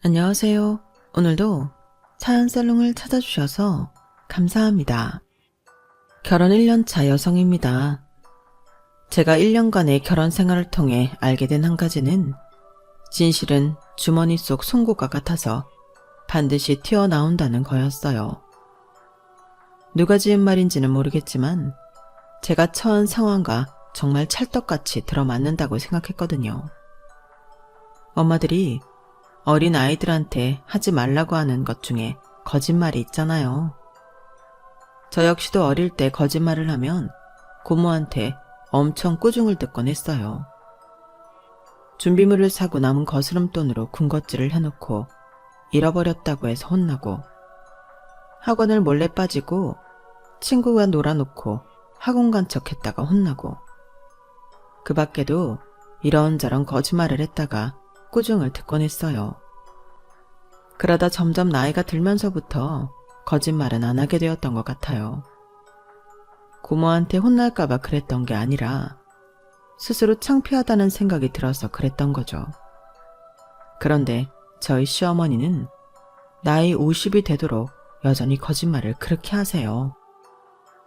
안녕하세요. 오늘도 사연살롱을 찾아주셔서 감사합니다. 결혼 1년차 여성입니다. 제가 1년간의 결혼 생활을 통해 알게 된 한 가지는 진실은 주머니 속 송곳과 같아서 반드시 튀어나온다는 거였어요. 누가 지은 말인지는 모르겠지만 제가 처한 상황과 정말 찰떡같이 들어맞는다고 생각했거든요. 엄마들이 어린 아이들한테 하지 말라고 하는 것 중에 거짓말이 있잖아요. 저 역시도 어릴 때 거짓말을 하면 고모한테 엄청 꾸중을 듣곤 했어요. 준비물을 사고 남은 거스름돈으로 군것질을 해놓고 잃어버렸다고 해서 혼나고, 학원을 몰래 빠지고 친구가 놀아놓고 학원 간 척했다가 혼나고, 그 밖에도 이런저런 거짓말을 했다가 꾸중을 듣곤 했어요. 그러다 점점 나이가 들면서부터 거짓말은 안 하게 되었던 것 같아요. 고모한테 혼날까봐 그랬던 게 아니라 스스로 창피하다는 생각이 들어서 그랬던 거죠. 그런데 저희 시어머니는 나이 50이 되도록 여전히 거짓말을 그렇게 하세요.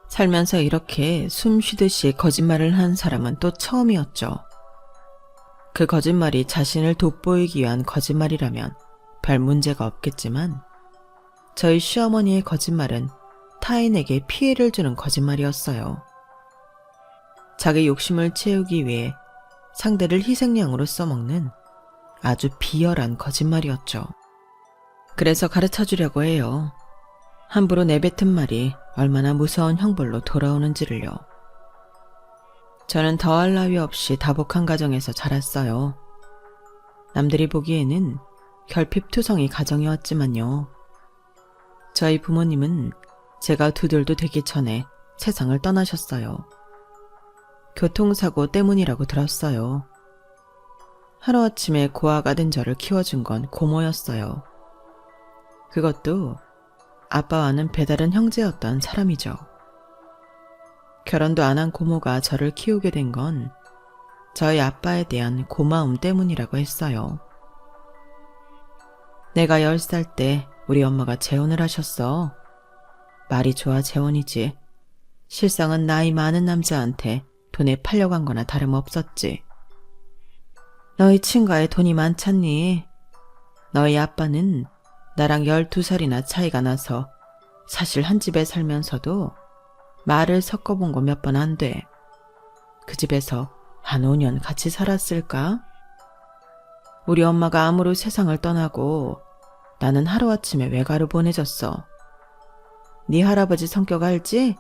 살면서 이렇게 숨 쉬듯이 거짓말을 한 사람은 또 처음이었죠. 그 거짓말이 자신을 돋보이기 위한 거짓말이라면 별 문제가 없겠지만, 저희 시어머니의 거짓말은 타인에게 피해를 주는 거짓말이었어요. 자기 욕심을 채우기 위해 상대를 희생양으로 써먹는 아주 비열한 거짓말이었죠. 그래서 가르쳐주려고 해요. 함부로 내뱉은 말이 얼마나 무서운 형벌로 돌아오는지를요. 저는 더할 나위 없이 다복한 가정에서 자랐어요. 남들이 보기에는 결핍투성이 가정이었지만요. 저희 부모님은 제가 2돌도 되기 전에 세상을 떠나셨어요. 교통사고 때문이라고 들었어요. 하루아침에 고아가 된 저를 키워준 건 고모였어요. 그것도 아빠와는 배다른 형제였던 사람이죠. 결혼도 안 한 고모가 저를 키우게 된 건 저희 아빠에 대한 고마움 때문이라고 했어요. 내가 10살 때 우리 엄마가 재혼을 하셨어. 말이 좋아 재혼이지. 실상은 나이 많은 남자한테 돈에 팔려간 거나 다름없었지. 너희 친가에 돈이 많잖니. 너희 아빠는 나랑 12살이나 차이가 나서 사실 한 집에 살면서도 말을 섞어본 거 몇 번 안 돼. 그 집에서 한 5년 같이 살았을까? 우리 엄마가 암으로 세상을 떠나고 나는 하루아침에 외가로 보내졌어. 네 할아버지 성격 알지?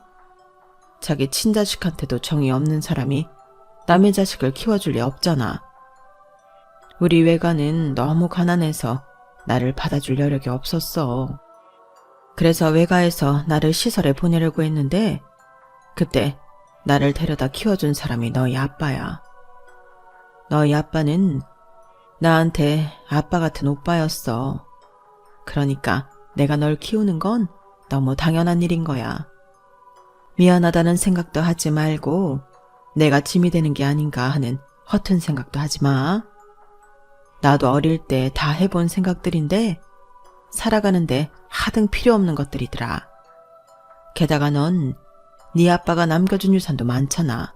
자기 친자식한테도 정이 없는 사람이 남의 자식을 키워줄 리 없잖아. 우리 외가는 너무 가난해서 나를 받아줄 여력이 없었어. 그래서 외가에서 나를 시설에 보내려고 했는데 그때 나를 데려다 키워준 사람이 너희 아빠야. 너희 아빠는 나한테 아빠 같은 오빠였어. 그러니까 내가 널 키우는 건 너무 당연한 일인 거야. 미안하다는 생각도 하지 말고 내가 짐이 되는 게 아닌가 하는 허튼 생각도 하지 마. 나도 어릴 때 다 해본 생각들인데 살아가는데 하등 필요 없는 것들이더라. 게다가 넌 네 아빠가 남겨준 유산도 많잖아.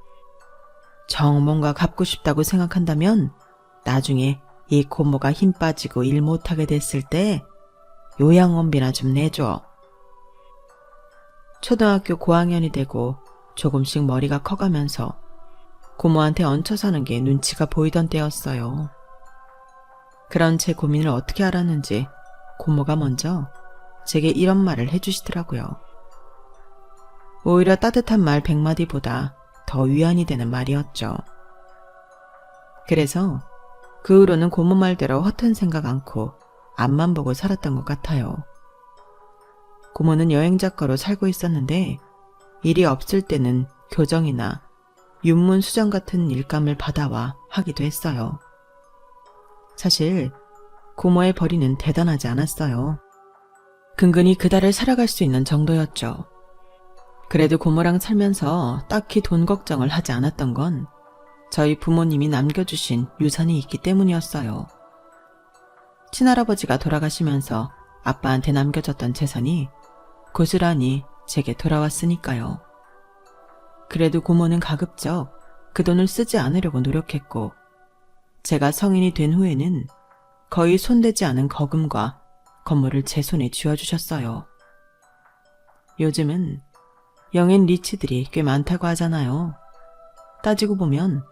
정 뭔가 갚고 싶다고 생각한다면 나중에 이 고모가 힘 빠지고 일 못하게 됐을 때 요양원비나 좀 내줘. 초등학교 고학년이 되고 조금씩 머리가 커가면서 고모한테 얹혀 사는 게 눈치가 보이던 때였어요. 그런 제 고민을 어떻게 알았는지 고모가 먼저 제게 이런 말을 해주시더라고요. 오히려 따뜻한 말 100마디보다 더 위안이 되는 말이었죠. 그래서 그 후로는 고모 말대로 허튼 생각 않고 앞만 보고 살았던 것 같아요. 고모는 여행작가로 살고 있었는데 일이 없을 때는 교정이나 윤문 수정 같은 일감을 받아와 하기도 했어요. 사실 고모의 벌이는 대단하지 않았어요. 근근히 그달을 살아갈 수 있는 정도였죠. 그래도 고모랑 살면서 딱히 돈 걱정을 하지 않았던 건 저희 부모님이 남겨주신 유산이 있기 때문이었어요. 친할아버지가 돌아가시면서 아빠한테 남겨졌던 재산이 고스란히 제게 돌아왔으니까요. 그래도 고모는 가급적 그 돈을 쓰지 않으려고 노력했고, 제가 성인이 된 후에는 거의 손대지 않은 거금과 건물을 제 손에 쥐어주셨어요. 요즘은 영인 리치들이 꽤 많다고 하잖아요. 따지고 보면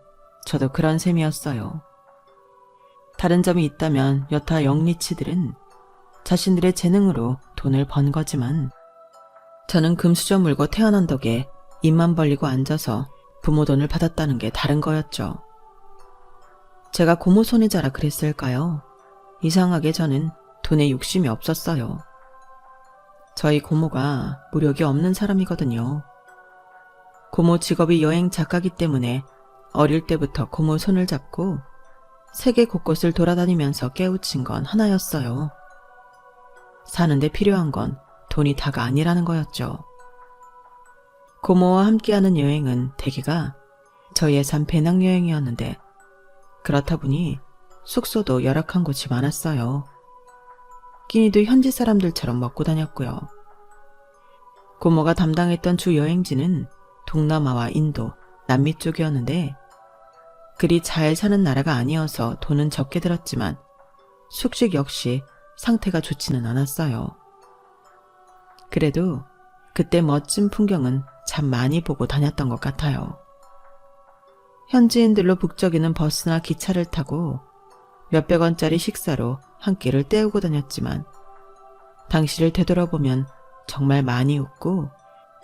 저도 그런 셈이었어요. 다른 점이 있다면 여타 영리치들은 자신들의 재능으로 돈을 번 거지만, 저는 금수저 물고 태어난 덕에 입만 벌리고 앉아서 부모 돈을 받았다는 게 다른 거였죠. 제가 고모 손에 자라 그랬을까요? 이상하게 저는 돈에 욕심이 없었어요. 저희 고모가 무력이 없는 사람이거든요. 고모 직업이 여행 작가기 때문에 어릴 때부터 고모 손을 잡고 세계 곳곳을 돌아다니면서 깨우친 건 하나였어요. 사는데 필요한 건 돈이 다가 아니라는 거였죠. 고모와 함께하는 여행은 대개가 저 예산 배낭여행이었는데, 그렇다 보니 숙소도 열악한 곳이 많았어요. 끼니도 현지 사람들처럼 먹고 다녔고요. 고모가 담당했던 주 여행지는 동남아와 인도, 남미 쪽이었는데, 그리 잘 사는 나라가 아니어서 돈은 적게 들었지만 숙식 역시 상태가 좋지는 않았어요. 그래도 그때 멋진 풍경은 참 많이 보고 다녔던 것 같아요. 현지인들로 북적이는 버스나 기차를 타고 몇백 원짜리 식사로 한 끼를 때우고 다녔지만, 당시를 되돌아보면 정말 많이 웃고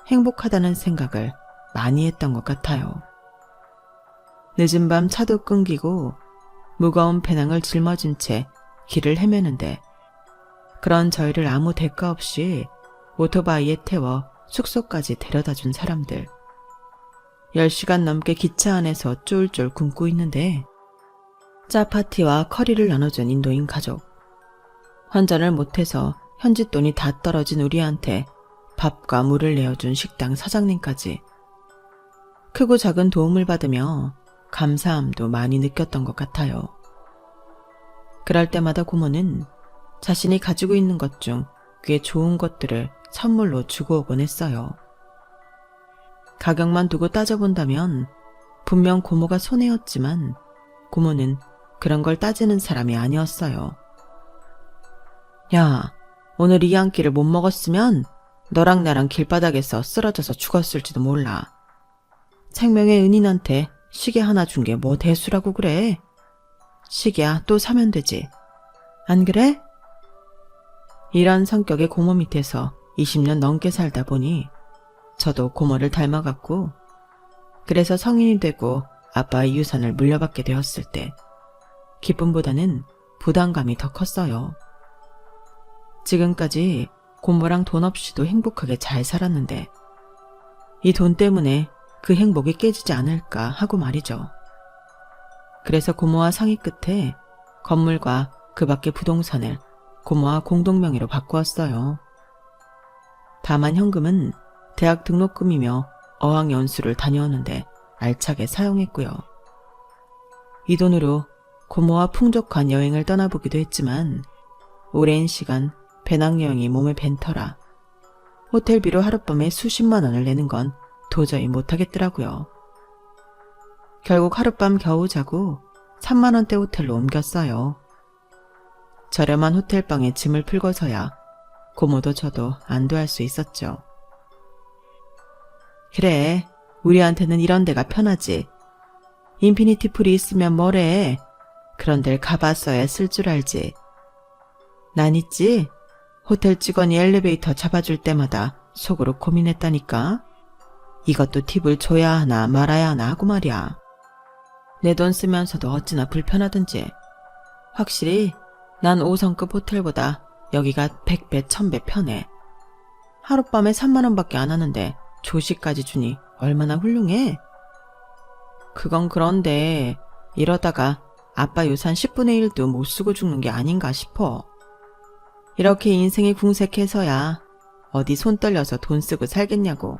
행복하다는 생각을 많이 했던 것 같아요. 늦은 밤 차도 끊기고 무거운 배낭을 짊어진 채 길을 헤매는데, 그런 저희를 아무 대가 없이 오토바이에 태워 숙소까지 데려다준 사람들. 10시간 넘게 기차 안에서 쫄쫄 굶고 있는데, 짜파티와 커리를 나눠준 인도인 가족. 환전을 못해서 현지 돈이 다 떨어진 우리한테 밥과 물을 내어준 식당 사장님까지. 크고 작은 도움을 받으며 감사함도 많이 느꼈던 것 같아요. 그럴 때마다 고모는 자신이 가지고 있는 것 중 꽤 좋은 것들을 선물로 주고 오곤 했어요. 가격만 두고 따져본다면 분명 고모가 손해였지만, 고모는 그런 걸 따지는 사람이 아니었어요. 야, 오늘 이 한 끼를 못 먹었으면 너랑 나랑 길바닥에서 쓰러져서 죽었을지도 몰라. 생명의 은인한테 시계 하나 준 게 뭐 대수라고 그래. 시계야 또 사면 되지. 안 그래? 이런 성격의 고모 밑에서 20년 넘게 살다 보니 저도 고모를 닮아갔고, 그래서 성인이 되고 아빠의 유산을 물려받게 되었을 때 기쁨보다는 부담감이 더 컸어요. 지금까지 고모랑 돈 없이도 행복하게 잘 살았는데, 이 돈 때문에 그 행복이 깨지지 않을까 하고 말이죠. 그래서 고모와 상의 끝에 건물과 그 밖의 부동산을 고모와 공동명의로 바꾸었어요. 다만 현금은 대학 등록금이며 어학연수를 다녀오는데 알차게 사용했고요. 이 돈으로 고모와 풍족한 여행을 떠나보기도 했지만, 오랜 시간 배낭여행이 몸에 밴 터라 호텔비로 하룻밤에 수십만 원을 내는 건 도저히 못하겠더라고요. 결국 하룻밤 겨우 자고 3만 원대 호텔로 옮겼어요. 저렴한 호텔방에 짐을 풀고서야 고모도 저도 안도할 수 있었죠. 그래, 우리한테는 이런 데가 편하지. 인피니티 풀이 있으면 뭐래. 그런 데를 가봤어야 쓸 줄 알지. 난 있지. 호텔 직원이 엘리베이터 잡아줄 때마다 속으로 고민했다니까. 이것도 팁을 줘야 하나 말아야 하나 하고 말이야. 내 돈 쓰면서도 어찌나 불편하든지. 확실히 난 5성급 호텔보다 여기가 100배 1000배 편해. 하룻밤에 3만 원밖에 안 하는데 조식까지 주니 얼마나 훌륭해. 그건 그런데 이러다가 아빠 유산 10분의 1도 못 쓰고 죽는 게 아닌가 싶어. 이렇게 인생이 궁색해서야 어디 손 떨려서 돈 쓰고 살겠냐고.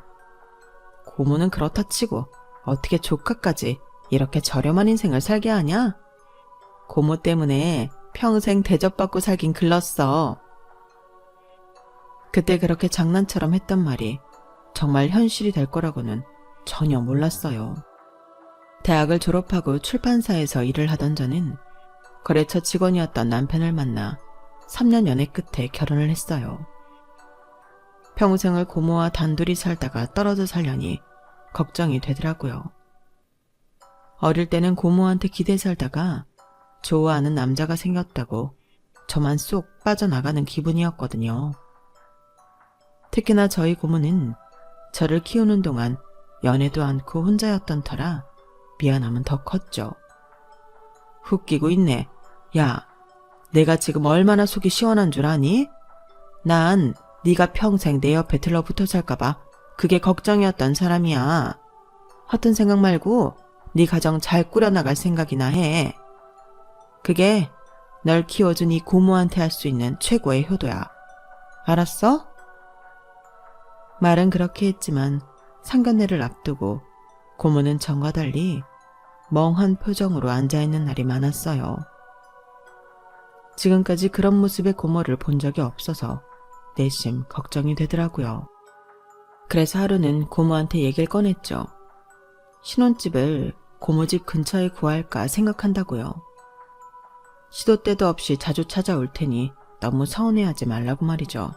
고모는 그렇다 치고 어떻게 조카까지 이렇게 저렴한 인생을 살게 하냐? 고모 때문에 평생 대접받고 살긴 글렀어. 그때 그렇게 장난처럼 했던 말이 정말 현실이 될 거라고는 전혀 몰랐어요. 대학을 졸업하고 출판사에서 일을 하던 저는 거래처 직원이었던 남편을 만나 3년 연애 끝에 결혼을 했어요. 평생을 고모와 단둘이 살다가 떨어져 살려니 걱정이 되더라고요. 어릴 때는 고모한테 기대 살다가 좋아하는 남자가 생겼다고 저만 쏙 빠져나가는 기분이었거든요. 특히나 저희 고모는 저를 키우는 동안 연애도 않고 혼자였던 터라 미안함은 더 컸죠. 웃기고 있네. 야, 내가 지금 얼마나 속이 시원한 줄 아니? 난 네가 평생 내 옆에 들러붙어 살까봐 그게 걱정이었던 사람이야. 허튼 생각 말고 네 가정 잘 꾸려나갈 생각이나 해. 그게 널 키워준 이 고모한테 할 수 있는 최고의 효도야. 알았어? 말은 그렇게 했지만 상견례를 앞두고 고모는 전과 달리 멍한 표정으로 앉아있는 날이 많았어요. 지금까지 그런 모습의 고모를 본 적이 없어서 내심 걱정이 되더라고요. 그래서 하루는 고모한테 얘기를 꺼냈죠. 신혼집을 고모 집 근처에 구할까 생각한다고요. 시도 때도 없이 자주 찾아올 테니 너무 서운해하지 말라고 말이죠.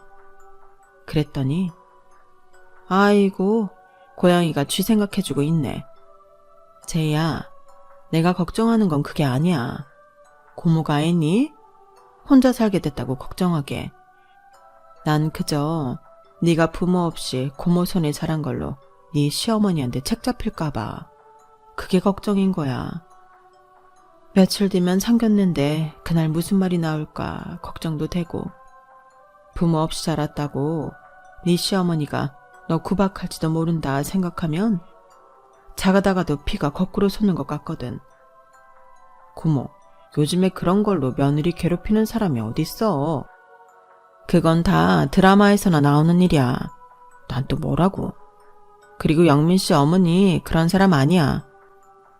그랬더니 아이고, 고양이가 쥐 생각해주고 있네. 제이야, 내가 걱정하는 건 그게 아니야. 고모가 애니? 혼자 살게 됐다고 걱정하게. 난 그저 네가 부모 없이 고모 손에 자란 걸로 네 시어머니한테 책 잡힐까봐. 그게 걱정인 거야. 며칠 뒤면 상견례인데 그날 무슨 말이 나올까 걱정도 되고, 부모 없이 자랐다고 네 시어머니가 너 구박할지도 모른다 생각하면 작아다가도 피가 거꾸로 솟는 것 같거든. 고모, 요즘에 그런 걸로 며느리 괴롭히는 사람이 어딨어. 그건 다 드라마에서나 나오는 일이야. 난 또 뭐라고. 그리고 영민 씨 어머니 그런 사람 아니야.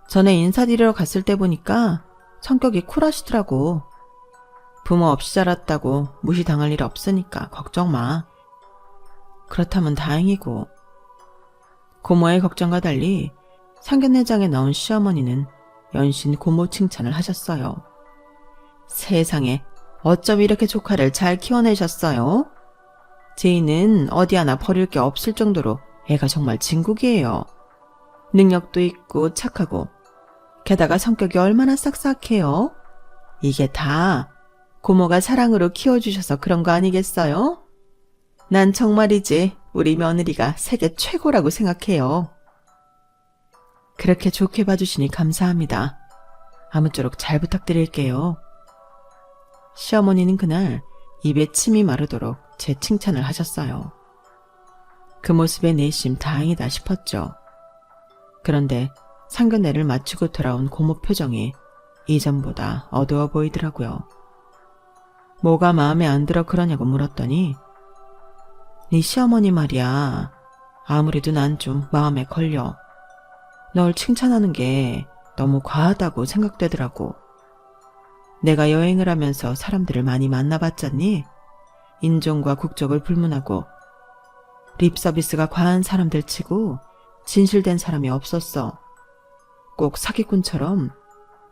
전에 인사드리러 갔을 때 보니까 성격이 쿨하시더라고. 부모 없이 자랐다고 무시당할 일 없으니까 걱정 마. 그렇다면 다행이고. 고모의 걱정과 달리 상견례장에 나온 시어머니는 연신 고모 칭찬을 하셨어요. 세상에, 어쩜 이렇게 조카를 잘 키워내셨어요? 제이는 어디 하나 버릴 게 없을 정도로 애가 정말 진국이에요. 능력도 있고 착하고, 게다가 성격이 얼마나 싹싹해요? 이게 다 고모가 사랑으로 키워주셔서 그런 거 아니겠어요? 난 정말이지 우리 며느리가 세계 최고라고 생각해요. 그렇게 좋게 봐주시니 감사합니다. 아무쪼록 잘 부탁드릴게요. 시어머니는 그날 입에 침이 마르도록 제 칭찬을 하셨어요. 그 모습에 내심 다행이다 싶었죠. 그런데 상견례를 마치고 돌아온 고모 표정이 이전보다 어두워 보이더라고요. 뭐가 마음에 안 들어 그러냐고 물었더니 네 시어머니 말이야. 아무래도 난 좀 마음에 걸려. 널 칭찬하는 게 너무 과하다고 생각되더라고. 내가 여행을 하면서 사람들을 많이 만나봤잖니? 인종과 국적을 불문하고 립 서비스가 과한 사람들 치고 진실된 사람이 없었어. 꼭 사기꾼처럼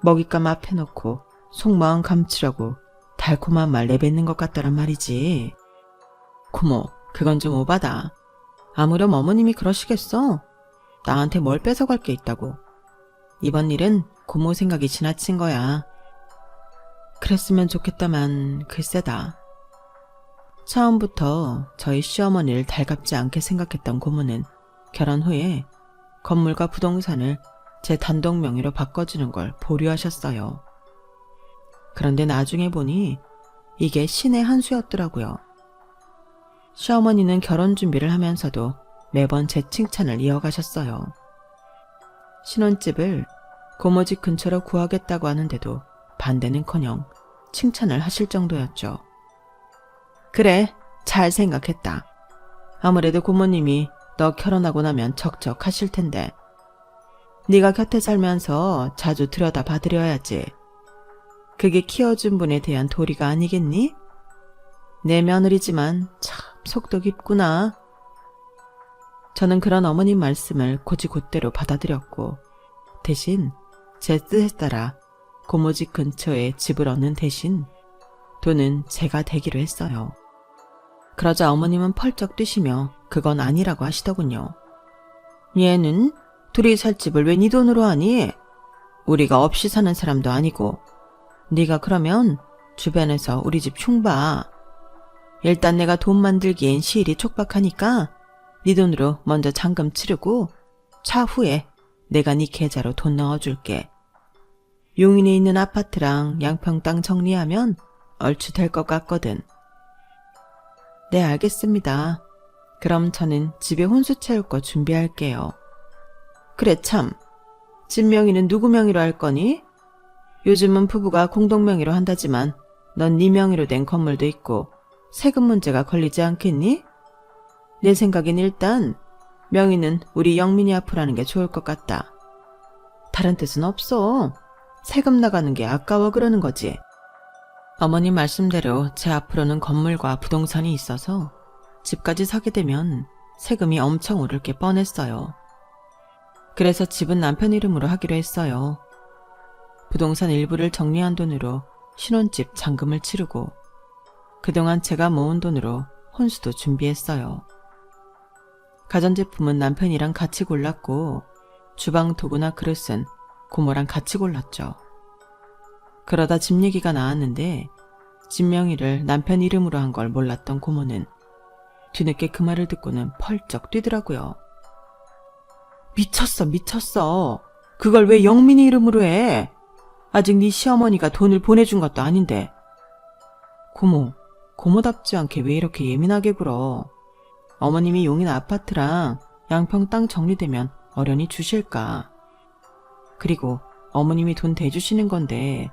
먹잇감 앞에 놓고 속마음 감추려고 달콤한 말 내뱉는 것 같더란 말이지. 고모, 그건 좀 오바다. 아무렴 어머님이 그러시겠어? 나한테 뭘 뺏어갈 게 있다고. 이번 일은 고모 생각이 지나친 거야. 그랬으면 좋겠다만 글쎄다. 처음부터 저희 시어머니를 달갑지 않게 생각했던 고모는 결혼 후에 건물과 부동산을 제 단독 명의로 바꿔주는 걸 보류하셨어요. 그런데 나중에 보니 이게 신의 한 수였더라고요. 시어머니는 결혼 준비를 하면서도 매번 제 칭찬을 이어가셨어요. 신혼집을 고모 집 근처로 구하겠다고 하는데도 반대는커녕 칭찬을 하실 정도였죠. 그래, 잘 생각했다. 아무래도 고모님이 너 결혼하고 나면 적적하실 텐데 네가 곁에 살면서 자주 들여다 봐드려야지. 그게 키워준 분에 대한 도리가 아니겠니? 내 며느리지만 참 속도 깊구나. 저는 그런 어머님 말씀을 곧이곧대로 받아들였고 대신 제 뜻에 따라 고모 집 근처에 집을 얻는 대신 돈은 제가 대기로 했어요. 그러자 어머님은 펄쩍 뛰시며 그건 아니라고 하시더군요. 얘는 둘이 살 집을 왜 네 돈으로 하니? 우리가 없이 사는 사람도 아니고 네가 그러면 주변에서 우리 집 흉봐. 일단 내가 돈 만들기엔 시일이 촉박하니까 네 돈으로 먼저 잔금 치르고 차후에 내가 네 계좌로 돈 넣어줄게. 용인에 있는 아파트랑 양평 땅 정리하면 얼추 될 것 같거든. 네, 알겠습니다. 그럼 저는 집에 혼수 채울 거 준비할게요. 그래 참, 집 명의는 누구 명의로 할 거니? 요즘은 부부가 공동 명의로 한다지만 넌 네 명의로 된 건물도 있고 세금 문제가 걸리지 않겠니? 내 생각엔 일단 명의는 우리 영민이 앞으로 하는 게 좋을 것 같다. 다른 뜻은 없어. 세금 나가는 게 아까워 그러는 거지. 어머님 말씀대로 제 앞으로는 건물과 부동산이 있어서 집까지 사게 되면 세금이 엄청 오를 게 뻔했어요. 그래서 집은 남편 이름으로 하기로 했어요. 부동산 일부를 정리한 돈으로 신혼집 잔금을 치르고 그동안 제가 모은 돈으로 혼수도 준비했어요. 가전제품은 남편이랑 같이 골랐고 주방 도구나 그릇은 고모랑 같이 골랐죠. 그러다 집 얘기가 나왔는데 집 명의를 남편 이름으로 한 걸 몰랐던 고모는 뒤늦게 그 말을 듣고는 펄쩍 뛰더라고요. 미쳤어. 그걸 왜 영민이 이름으로 해? 아직 네 시어머니가 돈을 보내준 것도 아닌데. 고모답지 않게 왜 이렇게 예민하게 굴어? 어머님이 용인 아파트랑 양평 땅 정리되면 어련히 주실까? 그리고 어머님이 돈 대주시는 건데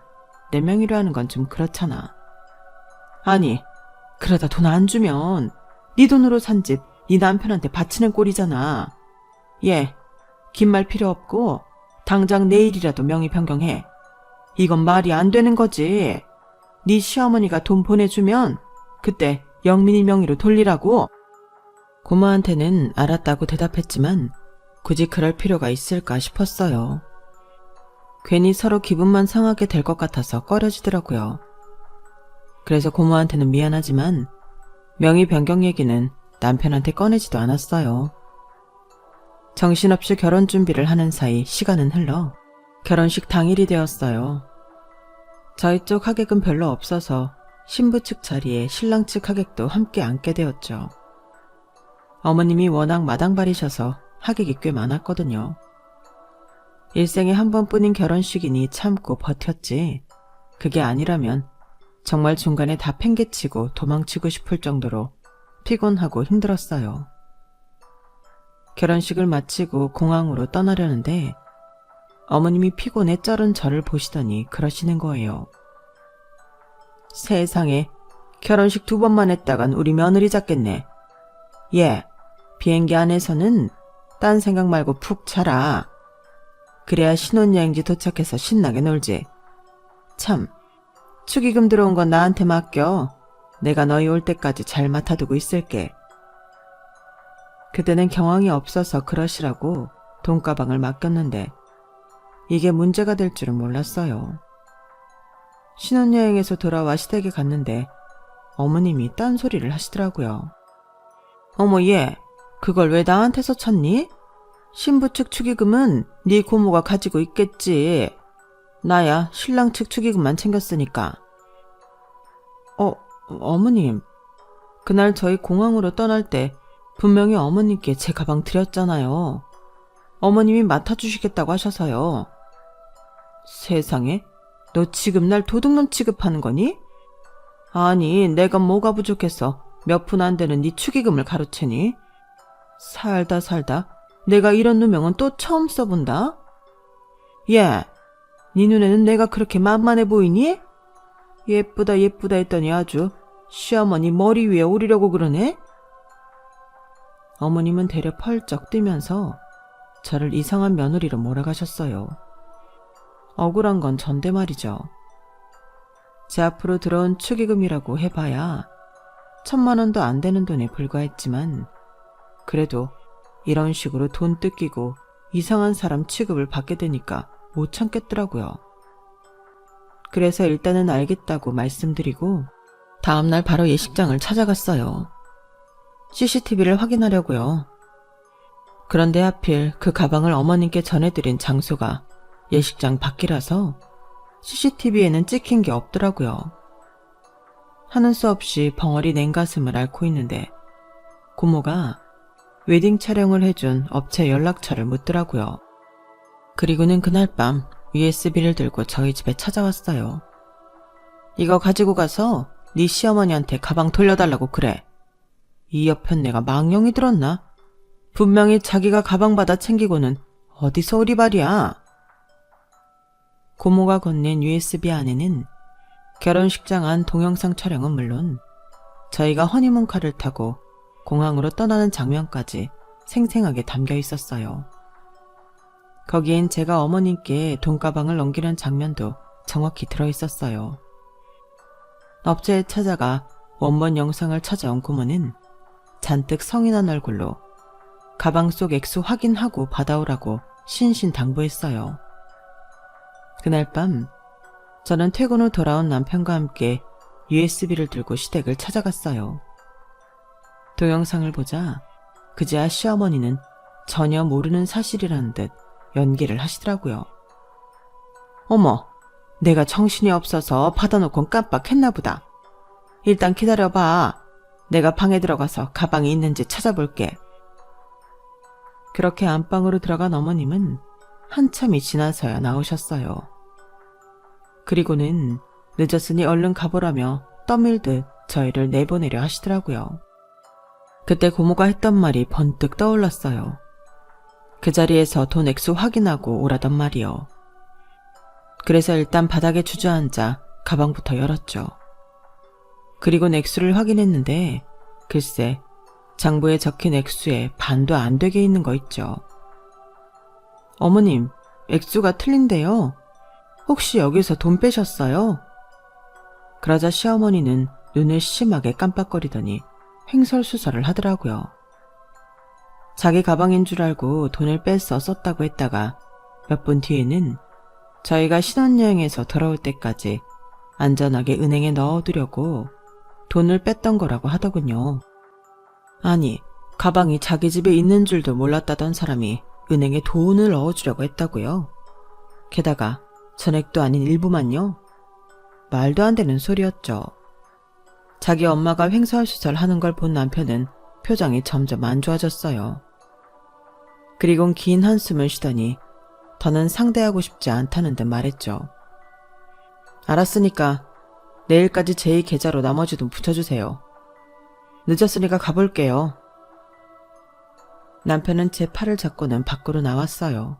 내 명의로 하는 건 좀 그렇잖아. 아니, 그러다 돈 안 주면 네 돈으로 산 집 네 남편한테 바치는 꼴이잖아. 예, 긴 말 필요 없고 당장 내일이라도 명의 변경해. 이건 말이 안 되는 거지. 네 시어머니가 돈 보내주면 그때 영민이 명의로 돌리라고. 고모한테는 알았다고 대답했지만 굳이 그럴 필요가 있을까 싶었어요. 괜히 서로 기분만 상하게 될 것 같아서 꺼려지더라고요. 그래서 고모한테는 미안하지만 명의 변경 얘기는 남편한테 꺼내지도 않았어요. 정신없이 결혼 준비를 하는 사이 시간은 흘러 결혼식 당일이 되었어요. 저희 쪽 하객은 별로 없어서 신부 측 자리에 신랑 측 하객도 함께 앉게 되었죠. 어머님이 워낙 마당발이셔서 하객이 꽤 많았거든요. 일생에 한 번뿐인 결혼식이니 참고 버텼지. 그게 아니라면 정말 중간에 다 팽개치고 도망치고 싶을 정도로 피곤하고 힘들었어요. 결혼식을 마치고 공항으로 떠나려는데 어머님이 피곤에 쩔은 저를 보시더니 그러시는 거예요. 세상에, 결혼식 2번만 했다간 우리 며느리 잡겠네. 예, 비행기 안에서는 딴 생각 말고 푹 자라. 그래야 신혼여행지 도착해서 신나게 놀지. 참, 축의금 들어온 건 나한테 맡겨. 내가 너희 올 때까지 잘 맡아두고 있을게. 그때는 경황이 없어서 그러시라고 돈가방을 맡겼는데 이게 문제가 될 줄은 몰랐어요. 신혼여행에서 돌아와 시댁에 갔는데 어머님이 딴소리를 하시더라고요. 어머 얘, 그걸 왜 나한테서 찾니? 신부 측 축의금은 네 고모가 가지고 있겠지. 나야 신랑 측 축의금만 챙겼으니까. 어머님, 그날 저희 공항으로 떠날 때 분명히 어머님께 제 가방 드렸잖아요. 어머님이 맡아주시겠다고 하셔서요. 세상에, 너 지금 날 도둑놈 취급하는 거니? 아니, 내가 뭐가 부족해서 몇 푼 안 되는 네 축의금을 가로채니? 살다 내가 이런 누명은 또 처음 써본다. 예, 네 눈에는 내가 그렇게 만만해 보이니? 예쁘다 했더니 아주 시어머니 머리 위에 오르려고 그러네? 어머님은 대려 펄쩍 뛰면서 저를 이상한 며느리로 몰아가셨어요. 억울한 건 전데 말이죠. 제 앞으로 들어온 축의금이라고 해봐야 1,000만 원도 안 되는 돈에 불과했지만 그래도 이런 식으로 돈 뜯기고 이상한 사람 취급을 받게 되니까 못 참겠더라고요. 그래서 일단은 알겠다고 말씀드리고 다음날 바로 예식장을 찾아갔어요. CCTV를 확인하려고요. 그런데 하필 그 가방을 어머님께 전해드린 장소가 예식장 밖이라서 CCTV에는 찍힌 게 없더라고요. 하는 수 없이 벙어리 냉가슴을 앓고 있는데 고모가 웨딩 촬영을 해준 업체 연락처를 묻더라고요. 그리고는 그날 밤 USB를 들고 저희 집에 찾아왔어요. 이거 가지고 가서 네 시어머니한테 가방 돌려달라고 그래. 이 옆엔 내가 망령이 들었나? 분명히 자기가 가방 받아 챙기고는 어디서 오리발이야. 고모가 건넨 USB 안에는 결혼식장 안 동영상 촬영은 물론 저희가 허니문카를 타고 공항으로 떠나는 장면까지 생생하게 담겨 있었어요. 거기엔 제가 어머님께 돈가방을 넘기는 장면도 정확히 들어있었어요. 업체에 찾아가 원본 영상을 찾아온 고모는 잔뜩 성인한 얼굴로 가방 속 액수 확인하고 받아오라고 신신당부했어요. 그날 밤 저는 퇴근 후 돌아온 남편과 함께 USB를 들고 시댁을 찾아갔어요. 동영상을 보자 그제야 시어머니는 전혀 모르는 사실이라는 듯 연기를 하시더라고요. 어머, 내가 정신이 없어서 받아놓곤 깜빡했나 보다. 일단 기다려봐. 내가 방에 들어가서 가방이 있는지 찾아볼게. 그렇게 안방으로 들어간 어머님은 한참이 지나서야 나오셨어요. 그리고는 늦었으니 얼른 가보라며 떠밀듯 저희를 내보내려 하시더라고요. 그때 고모가 했던 말이 번뜩 떠올랐어요. 그 자리에서 돈 액수 확인하고 오라던 말이요. 그래서 일단 바닥에 주저앉아 가방부터 열었죠. 그리고 액수를 확인했는데 글쎄 장부에 적힌 액수에 반도 안 되게 있는 거 있죠. 어머님, 액수가 틀린데요. 혹시 여기서 돈 빼셨어요? 그러자 시어머니는 눈을 심하게 깜빡거리더니 횡설수설을 하더라고요. 자기 가방인 줄 알고 돈을 빼서 썼다고 했다가 몇 분 뒤에는 저희가 신혼여행에서 돌아올 때까지 안전하게 은행에 넣어두려고 돈을 뺐던 거라고 하더군요. 아니, 가방이 자기 집에 있는 줄도 몰랐다던 사람이 은행에 돈을 넣어주려고 했다고요? 게다가 전액도 아닌 일부만요? 말도 안 되는 소리였죠. 자기 엄마가 횡설수설 하는 걸 본 남편은 표정이 점점 안 좋아졌어요. 그리곤 긴 한숨을 쉬더니 더는 상대하고 싶지 않다는 듯 말했죠. 알았으니까 내일까지 제2 계좌로 나머지 돈 붙여주세요. 늦었으니까 가볼게요. 남편은 제 팔을 잡고는 밖으로 나왔어요.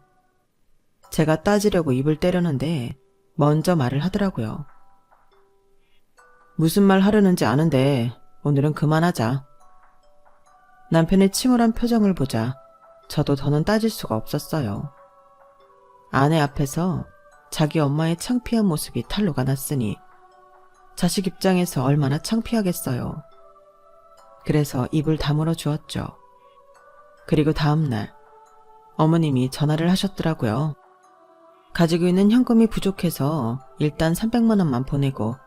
제가 따지려고 입을 때렸는데 먼저 말을 하더라고요. 무슨 말 하려는지 아는데 오늘은 그만하자. 남편의 침울한 표정을 보자 저도 더는 따질 수가 없었어요. 아내 앞에서 자기 엄마의 창피한 모습이 탄로가 났으니 자식 입장에서 얼마나 창피하겠어요. 그래서 입을 다물어 주었죠. 그리고 다음날 어머님이 전화를 하셨더라고요. 가지고 있는 현금이 부족해서 일단 300만 원만 보내고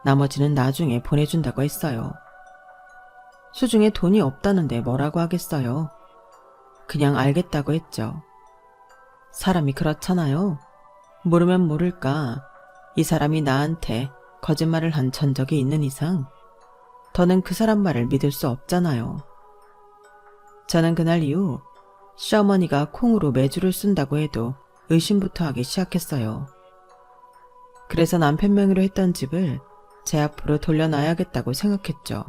나머지는 나중에 보내준다고 했어요. 수중에 돈이 없다는데 뭐라고 하겠어요. 그냥 알겠다고 했죠. 사람이 그렇잖아요. 모르면 모를까 이 사람이 나한테 거짓말을 한 전적이 있는 이상 더는 그 사람 말을 믿을 수 없잖아요. 저는 그날 이후 시어머니가 콩으로 매주를 쓴다고 해도 의심부터 하기 시작했어요. 그래서 남편 명의로 했던 집을 제 앞으로 돌려놔야겠다고 생각했죠.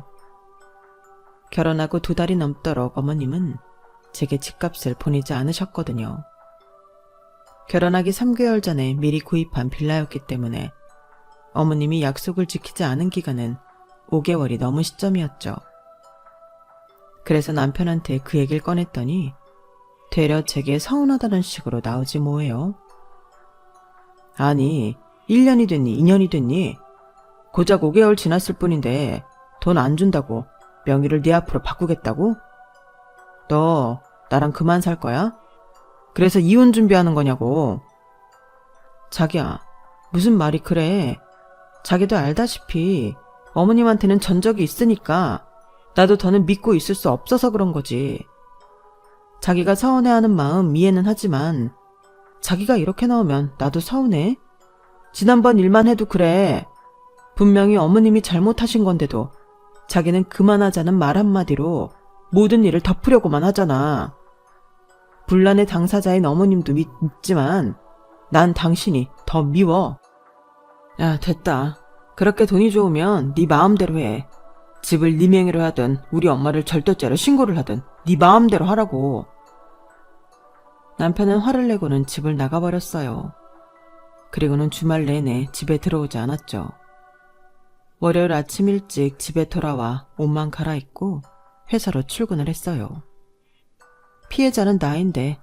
결혼하고 2달이 넘도록 어머님은 제게 집값을 보내지 않으셨거든요. 결혼하기 3개월 전에 미리 구입한 빌라였기 때문에 어머님이 약속을 지키지 않은 기간은 5개월이 넘은 시점이었죠. 그래서 남편한테 그 얘기를 꺼냈더니 되려 제게 서운하다는 식으로 나오지 뭐예요. 아니, 1년이 됐니 2년이 됐니? 고작 5개월 지났을 뿐인데 돈 안 준다고 명의를 네 앞으로 바꾸겠다고? 너 나랑 그만 살 거야? 그래서 이혼 준비하는 거냐고. 자기야, 무슨 말이 그래. 자기도 알다시피 어머님한테는 전적이 있으니까 나도 더는 믿고 있을 수 없어서 그런 거지. 자기가 서운해하는 마음 이해는 하지만 자기가 이렇게 나오면 나도 서운해. 지난번 일만 해도 그래. 분명히 어머님이 잘못하신 건데도 자기는 그만하자는 말 한마디로 모든 일을 덮으려고만 하잖아. 분란의 당사자인 어머님도 믿지만 난 당신이 더 미워. 야, 됐다. 그렇게 돈이 좋으면 네 마음대로 해. 집을 네 명의로 하든 우리 엄마를 절도죄로 신고를 하든 네 마음대로 하라고. 남편은 화를 내고는 집을 나가버렸어요. 그리고는 주말 내내 집에 들어오지 않았죠. 월요일 아침 일찍 집에 돌아와 옷만 갈아입고 회사로 출근을 했어요. 피해자는 나인데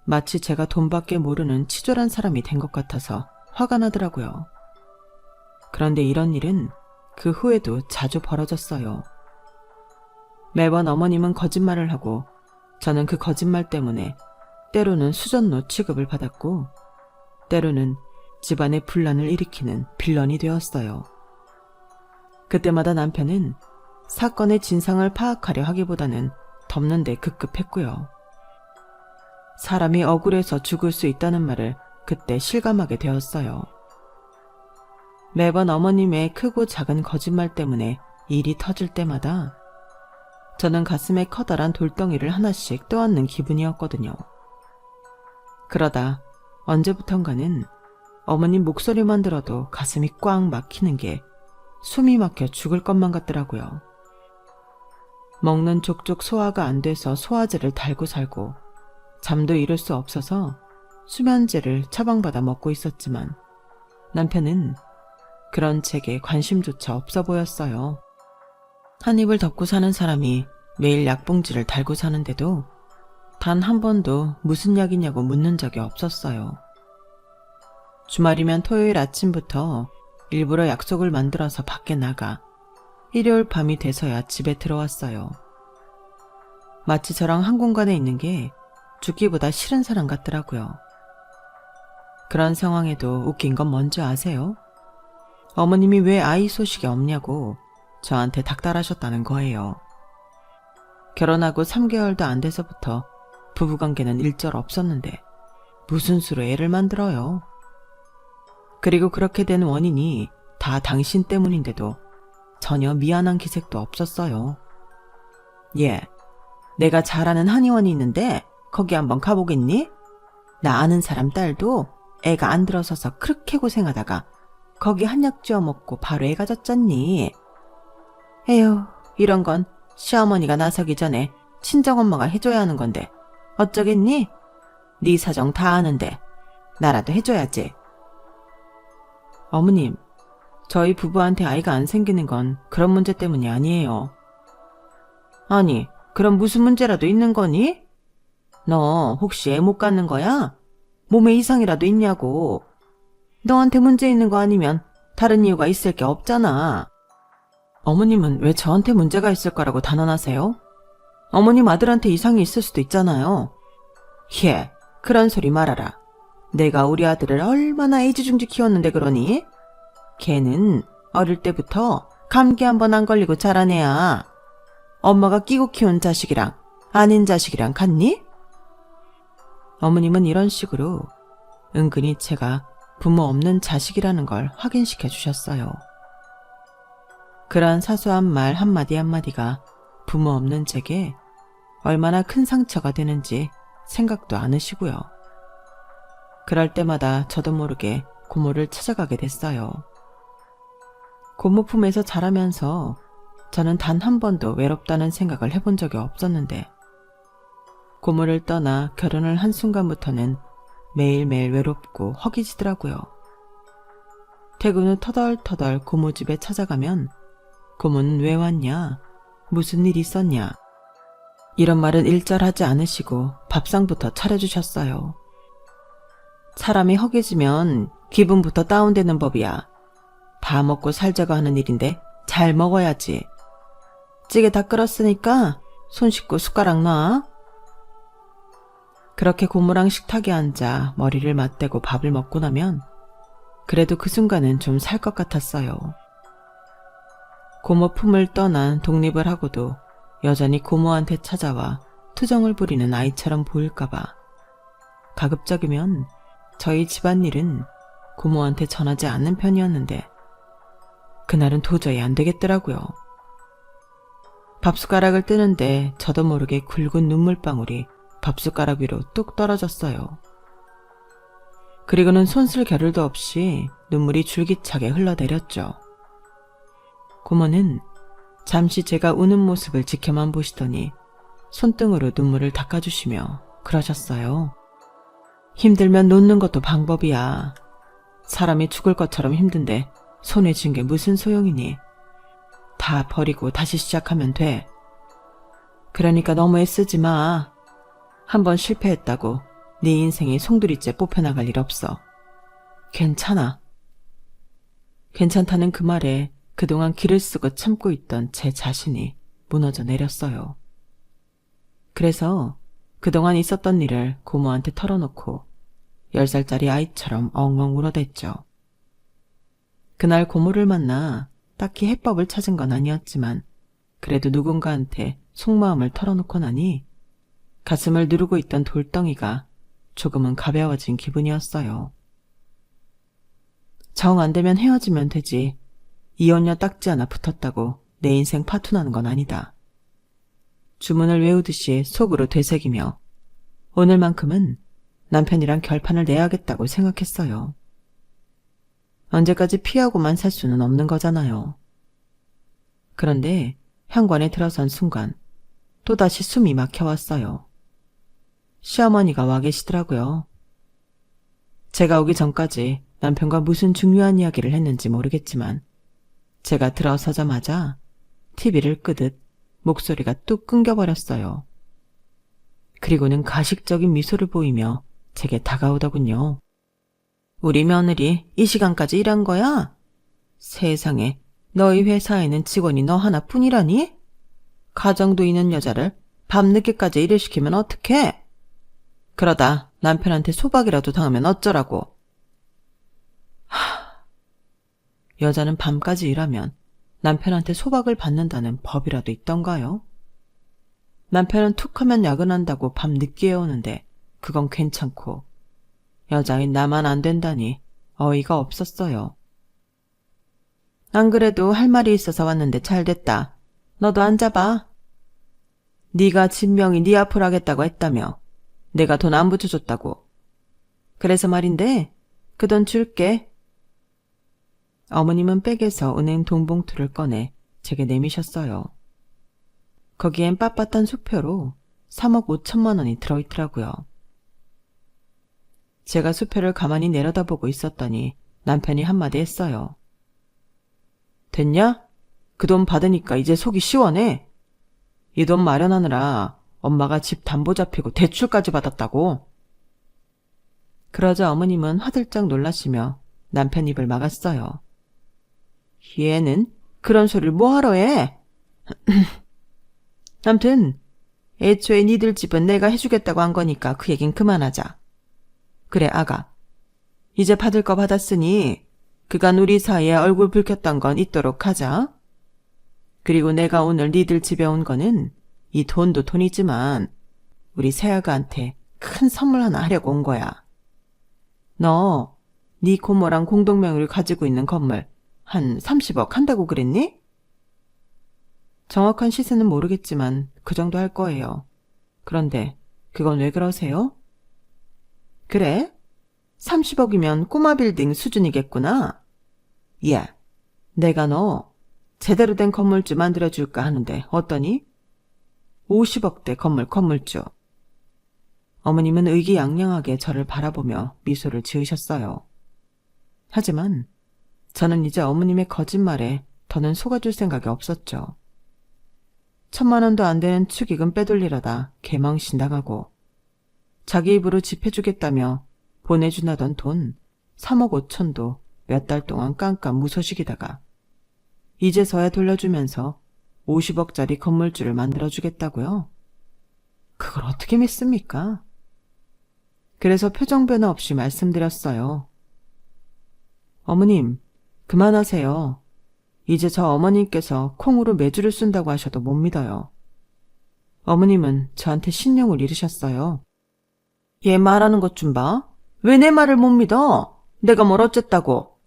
마치 제가 돈밖에 모르는 치졸한 사람이 된 것 같아서 화가 나더라고요. 그런데 이런 일은 그 후에도 자주 벌어졌어요. 매번 어머님은 거짓말을 하고 저는 그 거짓말 때문에 때로는 수전노 취급을 받았고 때로는 집안의 분란을 일으키는 빌런이 되었어요. 그때마다 남편은 사건의 진상을 파악하려 하기보다는 덮는 데 급급했고요. 사람이 억울해서 죽을 수 있다는 말을 그때 실감하게 되었어요. 매번 어머님의 크고 작은 거짓말 때문에 일이 터질 때마다 저는 가슴에 커다란 돌덩이를 하나씩 떠안는 기분이었거든요. 그러다 언제부턴가는 어머님 목소리만 들어도 가슴이 꽉 막히는 게 숨이 막혀 죽을 것만 같더라고요. 먹는 족족 소화가 안 돼서 소화제를 달고 살고 잠도 이룰 수 없어서 수면제를 처방받아 먹고 있었지만 남편은 그런 제게 관심조차 없어 보였어요. 한 입을 덮고 사는 사람이 매일 약봉지를 달고 사는데도 단 한 번도 무슨 약이냐고 묻는 적이 없었어요. 주말이면 토요일 아침부터 일부러 약속을 만들어서 밖에 나가 일요일 밤이 돼서야 집에 들어왔어요. 마치 저랑 한 공간에 있는 게 죽기보다 싫은 사람 같더라고요. 그런 상황에도 웃긴 건 뭔지 아세요? 어머님이 왜 아이 소식이 없냐고 저한테 닥달하셨다는 거예요. 결혼하고 3개월도 안 돼서부터 부부관계는 일절 없었는데 무슨 수로 애를 만들어요. 그리고 그렇게 된 원인이 다 당신 때문인데도 전혀 미안한 기색도 없었어요. 예, 내가 잘 아는 한의원이 있는데 거기 한번 가보겠니? 나 아는 사람 딸도 애가 안 들어서서 그렇게 고생하다가 거기 한약 쥐어 먹고 바로 애가 졌잖니. 에휴, 이런 건 시어머니가 나서기 전에 친정엄마가 해줘야 하는 건데 어쩌겠니? 네 사정 다 아는데 나라도 해줘야지. 어머님, 저희 부부한테 아이가 안 생기는 건 그런 문제 때문이 아니에요. 아니, 그럼 무슨 문제라도 있는 거니? 너 혹시 애 못 갖는 거야? 몸에 이상이라도 있냐고. 너한테 문제 있는 거 아니면 다른 이유가 있을 게 없잖아. 어머님은 왜 저한테 문제가 있을 거라고 단언하세요? 어머님 아들한테 이상이 있을 수도 있잖아요. 예, 그런 소리 말아라. 내가 우리 아들을 얼마나 애지중지 키웠는데 그러니? 걔는 어릴 때부터 감기 한 번 안 걸리고 자란 애야. 엄마가 끼고 키운 자식이랑 아닌 자식이랑 같니? 어머님은 이런 식으로 은근히 제가 부모 없는 자식이라는 걸 확인시켜 주셨어요. 그러한 사소한 말 한마디 한마디가 부모 없는 제게 얼마나 큰 상처가 되는지 생각도 않으시고요. 그럴 때마다 저도 모르게 고모를 찾아가게 됐어요. 고모 품에서 자라면서 저는 단 한 번도 외롭다는 생각을 해본 적이 없었는데 고모를 떠나 결혼을 한 순간부터는 매일매일 외롭고 허기지더라고요. 퇴근 후 터덜터덜 고모 집에 찾아가면 고모는 왜 왔냐? 무슨 일 있었냐? 이런 말은 일절하지 않으시고 밥상부터 차려주셨어요. 사람이 허기지면 기분부터 다운되는 법이야. 다 먹고 살자고 하는 일인데 잘 먹어야지. 찌개 다 끓었으니까 손 씻고 숟가락 놔. 그렇게 고모랑 식탁에 앉아 머리를 맞대고 밥을 먹고 나면 그래도 그 순간은 좀 살 것 같았어요. 고모 품을 떠난 독립을 하고도 여전히 고모한테 찾아와 투정을 부리는 아이처럼 보일까봐 가급적이면 저희 집안일은 고모한테 전하지 않는 편이었는데 그날은 도저히 안 되겠더라고요. 밥숟가락을 뜨는데 저도 모르게 굵은 눈물방울이 밥숟가락 위로 뚝 떨어졌어요. 그리고는 손쓸 겨를도 없이 눈물이 줄기차게 흘러내렸죠. 고모는 잠시 제가 우는 모습을 지켜만 보시더니 손등으로 눈물을 닦아주시며 그러셨어요. 힘들면 놓는 것도 방법이야. 사람이 죽을 것처럼 힘든데 손에 쥔 게 무슨 소용이니. 다 버리고 다시 시작하면 돼. 그러니까 너무 애쓰지 마. 한번 실패했다고 네 인생이 송두리째 뽑혀나갈 일 없어. 괜찮아. 괜찮다는 그 말에 그동안 기를 쓰고 참고 있던 제 자신이 무너져 내렸어요. 그래서 그동안 있었던 일을 고모한테 털어놓고 10살짜리 아이처럼 엉엉 울어댔죠. 그날 고모를 만나 딱히 해법을 찾은 건 아니었지만 그래도 누군가한테 속마음을 털어놓고 나니 가슴을 누르고 있던 돌덩이가 조금은 가벼워진 기분이었어요. 정 안 되면 헤어지면 되지. 이혼녀 딱지 하나 붙었다고 내 인생 파토나는 건 아니다. 주문을 외우듯이 속으로 되새기며 오늘만큼은 남편이랑 결판을 내야겠다고 생각했어요. 언제까지 피하고만 살 수는 없는 거잖아요. 그런데 현관에 들어선 순간 또다시 숨이 막혀왔어요. 시어머니가 와 계시더라고요. 제가 오기 전까지 남편과 무슨 중요한 이야기를 했는지 모르겠지만 제가 들어서자마자 TV를 끄듯 목소리가 뚝 끊겨버렸어요. 그리고는 가식적인 미소를 보이며 제게 다가오더군요. 우리 며느리 이 시간까지 일한 거야? 세상에, 너희 회사에는 직원이 너 하나뿐이라니? 가정도 있는 여자를 밤늦게까지 일을 시키면 어떡해? 그러다 남편한테 소박이라도 당하면 어쩌라고. 여자는 밤까지 일하면 남편한테 소박을 받는다는 법이라도 있던가요? 남편은 툭 하면 야근한다고 밤 늦게 오는데 그건 괜찮고 여자인 나만 안 된다니 어이가 없었어요. 안 그래도 할 말이 있어서 왔는데 잘 됐다. 너도 앉아봐. 네가 진명이 네 앞을 하겠다고 했다며. 내가 돈 안 붙여줬다고. 그래서 말인데 그 돈 줄게. 어머님은 백에서 은행 돈봉투를 꺼내 제게 내미셨어요. 거기엔 빳빳한 수표로 3억 5천만 원이 들어있더라고요. 제가 수표를 가만히 내려다보고 있었더니 남편이 한마디 했어요. 됐냐? 그 돈 받으니까 이제 속이 시원해. 이 돈 마련하느라 엄마가 집 담보 잡히고 대출까지 받았다고. 그러자 어머님은 화들짝 놀라시며 남편 입을 막았어요. 얘는 그런 소리를 뭐하러 해? 암튼 애초에 니들 집은 내가 해주겠다고 한 거니까 그 얘긴 그만하자. 그래 아가. 이제 받을 거 받았으니 그간 우리 사이에 얼굴 붉혔던 건 있도록 하자. 그리고 내가 오늘 니들 집에 온 거는 이 돈도 돈이지만 우리 새아가한테 큰 선물 하나 하려고 온 거야. 너 네 고모랑 공동명의를 가지고 있는 건물 한 30억 한다고 그랬니? 정확한 시세는 모르겠지만 그 정도 할 거예요. 그런데 그건 왜 그러세요? 그래? 30억이면 꼬마 빌딩 수준이겠구나. 야, 내가 너 제대로 된 건물주 만들어줄까 하는데 어떠니? 50억대 건물주. 어머님은 의기양양하게 저를 바라보며 미소를 지으셨어요. 하지만 저는 이제 어머님의 거짓말에 더는 속아줄 생각이 없었죠. 1,000만 원도 안 되는 축의금 빼돌리려다 개망신당하고 자기 입으로 집 해주겠다며 보내주나던 돈 3억 5천도 몇 달 동안 깜깜 무소식이다가 이제서야 돌려주면서 50억짜리 건물주를 만들어주겠다고요? 그걸 어떻게 믿습니까? 그래서 표정 변화 없이 말씀드렸어요. 어머님, 그만하세요. 이제 저 어머님께서 콩으로 매주를 쓴다고 하셔도 못 믿어요. 어머님은 저한테 신용을 잃으셨어요. 얘 말하는 것 좀 봐. 왜 내 말을 못 믿어? 내가 뭘 어쨌다고?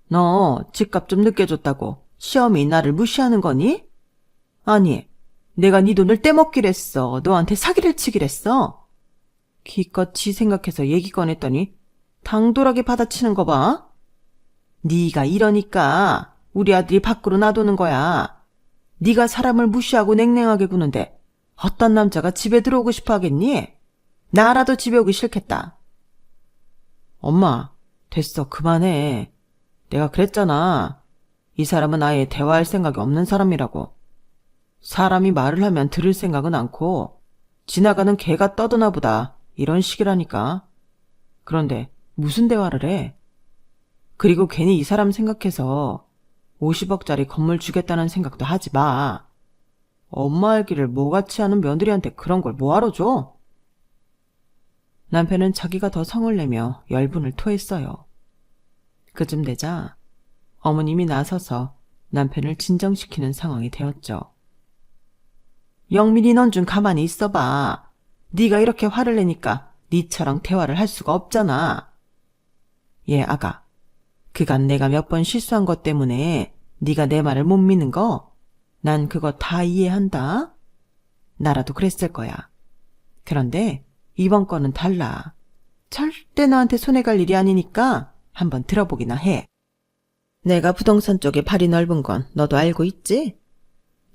너 집값 좀 늦게 줬다고 시험이 나를 무시하는 거니? 아니, 내가 네 돈을 떼먹기랬어. 너한테 사기를 치기랬어. 기껏 지 생각해서 얘기 꺼냈더니 당돌하게 받아치는 거 봐. 네가 이러니까 우리 아들이 밖으로 놔두는 거야. 네가 사람을 무시하고 냉랭하게 구는데 어떤 남자가 집에 들어오고 싶어 하겠니? 나라도 집에 오기 싫겠다. 엄마, 됐어. 그만해. 내가 그랬잖아. 이 사람은 아예 대화할 생각이 없는 사람이라고. 사람이 말을 하면 들을 생각은 않고 지나가는 개가 떠드나 보다 이런 식이라니까. 그런데 무슨 대화를 해? 그리고 괜히 이 사람 생각해서 50억짜리 건물 주겠다는 생각도 하지 마. 엄마 알기를 뭐같이 하는 며느리한테 그런 걸 뭐하러 줘? 남편은 자기가 더 성을 내며 열분을 토했어요. 그쯤 되자 어머님이 나서서 남편을 진정시키는 상황이 되었죠. 영민이 넌 좀 가만히 있어봐. 네가 이렇게 화를 내니까 니처럼 대화를 할 수가 없잖아. 예, 아가. 그간 내가 몇 번 실수한 것 때문에 네가 내 말을 못 믿는 거? 난 그거 다 이해한다. 나라도 그랬을 거야. 그런데 이번 건은 달라. 절대 너한테 손해갈 일이 아니니까 한번 들어보기나 해. 내가 부동산 쪽에 발이 넓은 건 너도 알고 있지?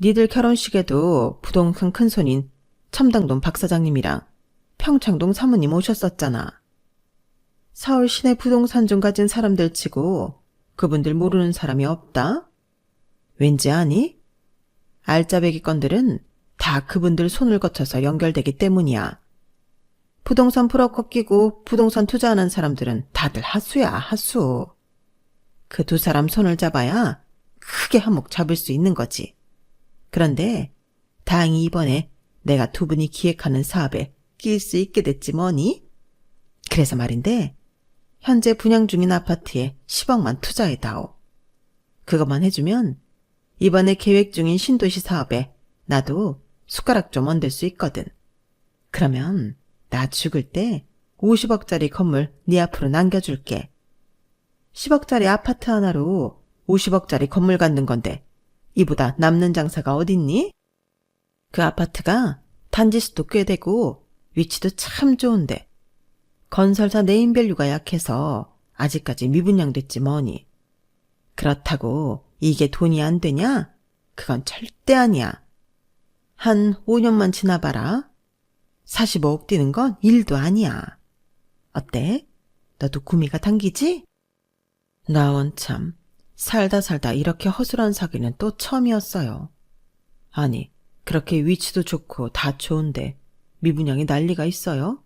니들 결혼식에도 부동산 큰손인 첨당동 박 사장님이랑 평창동 사모님 오셨었잖아. 서울 시내 부동산 좀 가진 사람들 치고 그분들 모르는 사람이 없다? 왠지 아니? 알짜배기 건들은 다 그분들 손을 거쳐서 연결되기 때문이야. 부동산 브로커 끼고 부동산 투자하는 사람들은 다들 하수야, 하수. 그 두 사람 손을 잡아야 크게 한몫 잡을 수 있는 거지. 그런데 다행히 이번에 내가 두 분이 기획하는 사업에 끼일 수 있게 됐지 뭐니? 그래서 말인데 현재 분양 중인 아파트에 10억만 투자해다오. 그것만 해주면 이번에 계획 중인 신도시 사업에 나도 숟가락 좀 얹을 수 있거든. 그러면 나 죽을 때 50억짜리 건물 네 앞으로 남겨줄게. 10억짜리 아파트 하나로 50억짜리 건물 갖는 건데 이보다 남는 장사가 어딨니? 그 아파트가 단지수도 꽤 되고 위치도 참 좋은데 건설사 네임밸류가 약해서 아직까지 미분양됐지 뭐니. 그렇다고 이게 돈이 안 되냐? 그건 절대 아니야. 한 5년만 지나봐라. 45억 뛰는 건 일도 아니야. 어때? 너도 구미가 당기지? 나 원참 살다 이렇게 허술한 사기는 또 처음이었어요. 아니, 그렇게 위치도 좋고 다 좋은데 미분양이 난리가 있어요?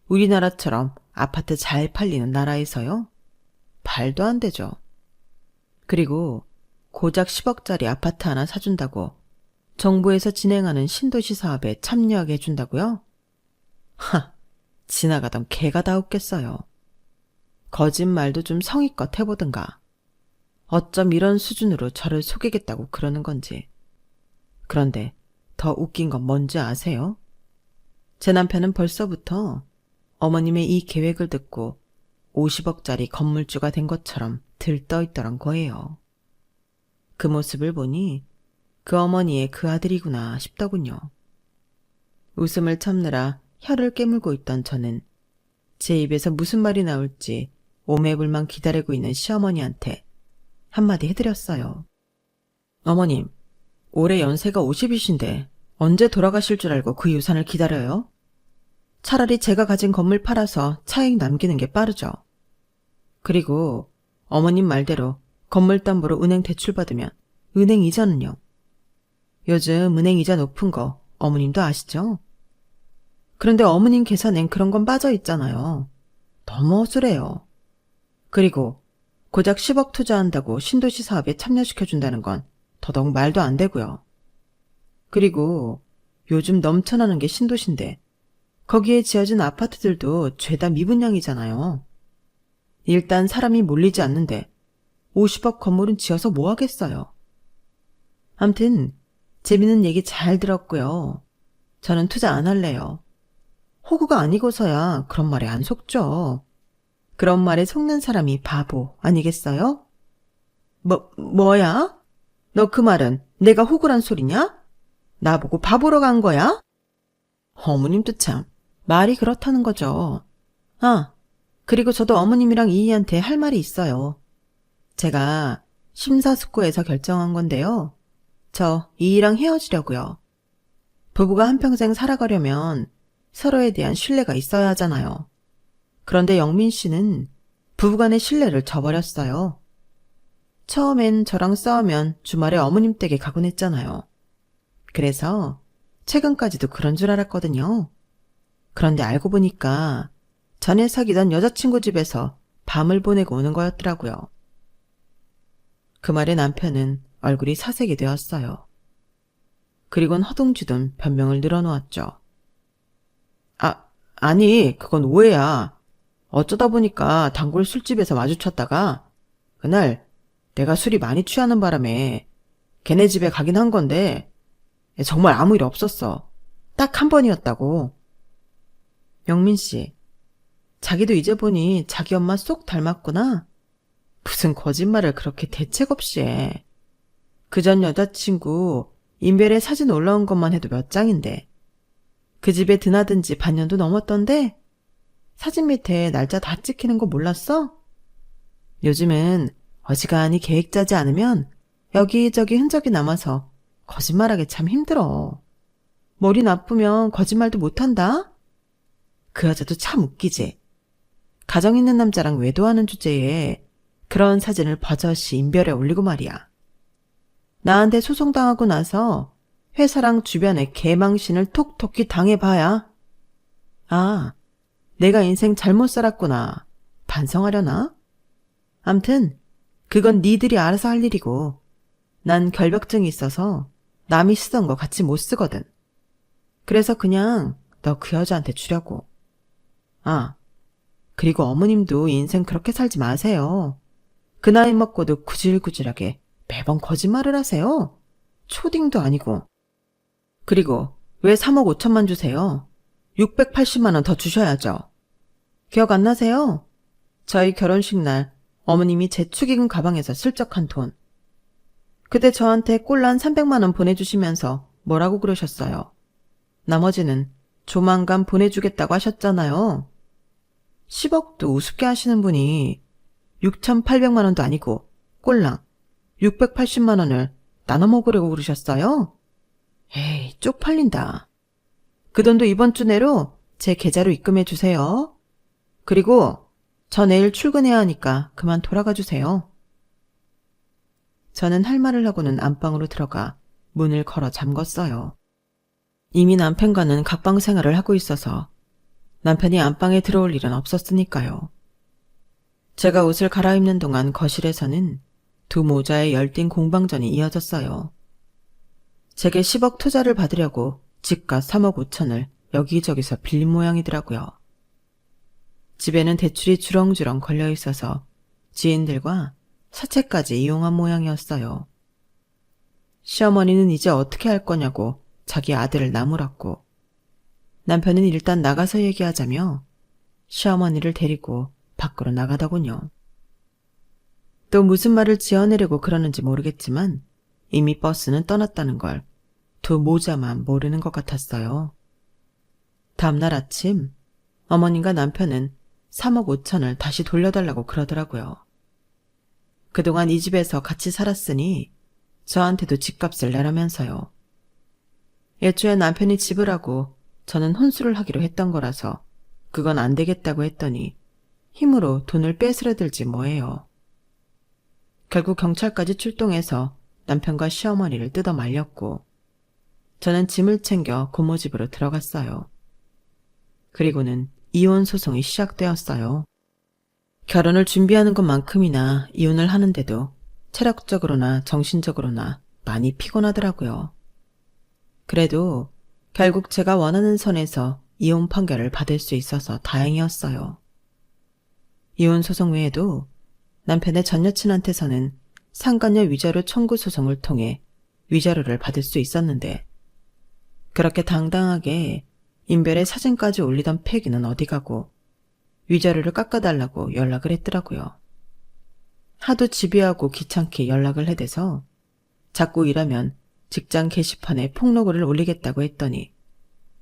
우리나라처럼 아파트 잘 팔리는 나라에서요? 말도 안 되죠. 그리고 고작 10억짜리 아파트 하나 사준다고 정부에서 진행하는 신도시 사업에 참여하게 해준다고요? 하, 지나가던 개가 다 웃겠어요. 거짓말도 좀 성의껏 해보든가. 어쩜 이런 수준으로 저를 속이겠다고 그러는 건지. 그런데 더 웃긴 건 뭔지 아세요? 제 남편은 벌써부터 어머님의 이 계획을 듣고 50억짜리 건물주가 된 것처럼 들떠있더란 거예요. 그 모습을 보니 그 어머니의 그 아들이구나 싶더군요. 웃음을 참느라 혀를 깨물고 있던 저는 제 입에서 무슨 말이 나올지 오매불만 기다리고 있는 시어머니한테 한마디 해드렸어요. 어머님, 올해 연세가 50이신데 언제 돌아가실 줄 알고 그 유산을 기다려요? 차라리 제가 가진 건물 팔아서 차익 남기는 게 빠르죠. 그리고 어머님 말대로 건물 담보로 은행 대출 받으면 은행 이자는요? 요즘 은행 이자 높은 거 어머님도 아시죠? 그런데 어머님 계산엔 그런 건 빠져 있잖아요. 너무 허술해요. 그리고 고작 10억 투자한다고 신도시 사업에 참여시켜준다는 건 더더욱 말도 안 되고요. 그리고 요즘 넘쳐나는 게 신도시인데 거기에 지어진 아파트들도 죄다 미분양이잖아요. 일단 사람이 몰리지 않는데 50억 건물은 지어서 뭐 하겠어요. 암튼 재밌는 얘기 잘 들었고요. 저는 투자 안 할래요. 호구가 아니고서야 그런 말에 안 속죠. 그런 말에 속는 사람이 바보 아니겠어요? 뭐야? 너 그 말은 내가 호구란 소리냐? 나보고 바보로 간 거야? 어머님도 참 말이 그렇다는 거죠. 아, 그리고 저도 어머님이랑 이희한테 할 말이 있어요. 제가 심사숙고해서 결정한 건데요. 저 이희랑 헤어지려고요. 부부가 한평생 살아가려면 서로에 대한 신뢰가 있어야 하잖아요. 그런데 영민 씨는 부부간의 신뢰를 저버렸어요. 처음엔 저랑 싸우면 주말에 어머님 댁에 가곤 했잖아요. 그래서 최근까지도 그런 줄 알았거든요. 그런데 알고 보니까 전에 사귀던 여자친구 집에서 밤을 보내고 오는 거였더라고요. 그 말에 남편은 얼굴이 사색이 되었어요. 그리곤 허둥지둥 변명을 늘어놓았죠. 아니, 그건 오해야. 어쩌다 보니까 단골 술집에서 마주쳤다가 그날 내가 술이 많이 취하는 바람에 걔네 집에 가긴 한 건데 정말 아무 일 없었어. 딱 한 번이었다고. 영민 씨, 자기도 이제 보니 자기 엄마 쏙 닮았구나. 무슨 거짓말을 그렇게 대책 없이 해. 그 전 여자친구 인별에 사진 올라온 것만 해도 몇 장인데 그 집에 드나든 지 반년도 넘었던데 사진 밑에 날짜 다 찍히는 거 몰랐어? 요즘은 어지간히 계획 짜지 않으면 여기저기 흔적이 남아서 거짓말하기 참 힘들어. 머리 나쁘면 거짓말도 못한다? 그 여자도 참 웃기지. 가정 있는 남자랑 외도하는 주제에 그런 사진을 버젓이 인별에 올리고 말이야. 나한테 소송당하고 나서 회사랑 주변에 개망신을 톡톡히 당해봐야. 아, 내가 인생 잘못 살았구나. 반성하려나? 암튼 그건 니들이 알아서 할 일이고 난 결벽증이 있어서 남이 쓰던 거 같이 못 쓰거든. 그래서 그냥 너 그 여자한테 주려고. 아, 그리고 어머님도 인생 그렇게 살지 마세요. 그 나이 먹고도 구질구질하게 매번 거짓말을 하세요. 초딩도 아니고. 그리고 왜 3억 5천만 주세요? 680만 원 더 주셔야죠. 기억 안 나세요? 저희 결혼식 날 어머님이 제 축의금 가방에서 슬쩍 한 돈. 그때 저한테 꼴란 300만 원 보내주시면서 뭐라고 그러셨어요? 나머지는 조만간 보내주겠다고 하셨잖아요. 10억도 우습게 하시는 분이 6,800만 원도 아니고 꼴랑 680만 원을 나눠 먹으려고 그러셨어요? 에이, 쪽팔린다. 그 돈도 이번 주 내로 제 계좌로 입금해 주세요. 그리고 저 내일 출근해야 하니까 그만 돌아가 주세요. 저는 할 말을 하고는 안방으로 들어가 문을 걸어 잠궜어요. 이미 남편과는 각방 생활을 하고 있어서 남편이 안방에 들어올 일은 없었으니까요. 제가 옷을 갈아입는 동안 거실에서는 두 모자의 열띤 공방전이 이어졌어요. 제게 10억 투자를 받으려고 집값 3억 5천을 여기저기서 빌린 모양이더라고요. 집에는 대출이 주렁주렁 걸려 있어서 지인들과 사채까지 이용한 모양이었어요. 시어머니는 이제 어떻게 할 거냐고 자기 아들을 나무랐고 남편은 일단 나가서 얘기하자며 시어머니를 데리고 밖으로 나가더군요. 또 무슨 말을 지어내려고 그러는지 모르겠지만 이미 버스는 떠났다는 걸 두 모자만 모르는 것 같았어요. 다음날 아침 어머님과 남편은 3억 5천을 다시 돌려달라고 그러더라고요. 그동안 이 집에서 같이 살았으니 저한테도 집값을 내라면서요. 애초에 남편이 지불하고 저는 혼수를 하기로 했던 거라서 그건 안 되겠다고 했더니 힘으로 돈을 뺏으려들지 뭐예요. 결국 경찰까지 출동해서 남편과 시어머니를 뜯어 말렸고 저는 짐을 챙겨 고모 집으로 들어갔어요. 그리고는 이혼 소송이 시작되었어요. 결혼을 준비하는 것만큼이나 이혼을 하는데도 체력적으로나 정신적으로나 많이 피곤하더라고요. 그래도 결국 제가 원하는 선에서 이혼 판결을 받을 수 있어서 다행이었어요. 이혼 소송 외에도 남편의 전 여친한테서는 상간녀 위자료 청구 소송을 통해 위자료를 받을 수 있었는데, 그렇게 당당하게 인별에 사진까지 올리던 패기는 어디 가고 위자료를 깎아달라고 연락을 했더라고요. 하도 집요하고 귀찮게 연락을 해대서 자꾸 일하면 직장 게시판에 폭로글을 올리겠다고 했더니